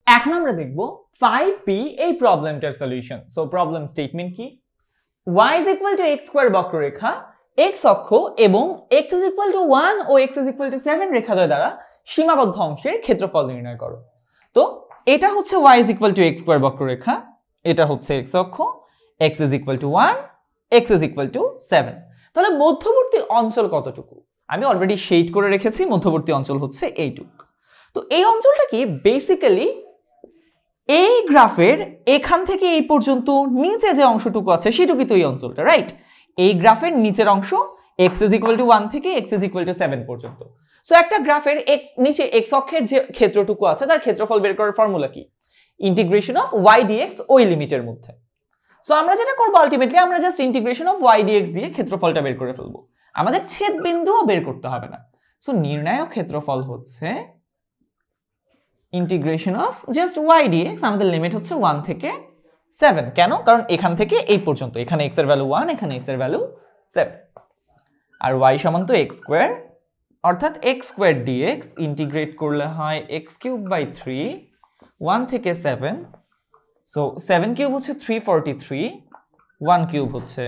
এখন আমরা দেখব 5p এই প্রবলেমটার সলিউশন। সো প্রবলেম স্টেটমেন্ট কি? y is equal to x square বক্ররেখা x অক্ষ এবং x is equal to 1 O x is equal to 7 রেখাদ্বয় দ্বারা সীমাবদ্ধ অংশের ক্ষেত্রফল নির্ণয় করো। তো এটা হচ্ছে y is equal to x square বক্ররেখা, এটা হচ্ছে x অক্ষ, x is equal to 1, x is equal to 7। তাহলে মধ্যবর্তী অঞ্চল কতটুকু? আমি অলরেডি শেড করে রেখেছি, মধ্যবর্তী অঞ্চল হচ্ছে এইটুকু। তো এই অঞ্চলটা কি বেসিক্যালি এই গ্রাফের এখান থেকে এই পর্যন্ত নিচে যে অংশটুকু আছে সেটুকুই তো এই অঞ্চলটা, রাইট? এই গ্রাফের নিচের অংশ x is equal to 1 থেকে x is equal to 7 পর্যন্ত। সো একটা গ্রাফের নিচে x অক্ষের যে ক্ষেত্রটুকু আছে তার ক্ষেত্রফল বের করার ফর্মুলা কি? ইন্টিগ্রেশন অফ y dx ওই লিমিটের মধ্যে। সো আমরা যেটা করব আলটিমেটলি আমরা just integration of y dx দিয়ে ক্ষেত্রফলটা বের করে ফেলবো, আমাদের ছেদ বিন্দুও বের করতে হবে না। সো নির্ণায়ক ক্ষেত্রফল হচ্ছে integration of just y dx, আমাদের লিমিট হচ্ছে 1 থেকে 7। কেন? কারণ এখান থেকে এই পর্যন্ত এখানে x এর ভ্যালু 1, এখানে x এর ভ্যালু 7, আর y সমান তো x স্কয়ার, অর্থাৎ x স্কয়ার dx ইন্টিগ্রেট করলে হয় x কিউব বাই 3 1 থেকে 7। সো 7 কিউব হচ্ছে 343, 1 কিউব হচ্ছে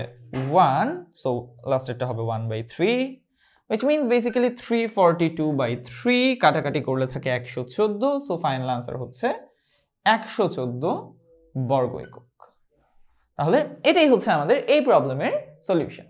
1, সো লাস্টেরটা হবে 1 by 3, which means basically 342 by 3 কাটাকাটি করলে থাকে 114। সো ফাইনাল আনসার হচ্ছে 114 বর্গ একক। তাহলে এটাই হচ্ছে আমাদের এই প্রবলেমের সলিউশন।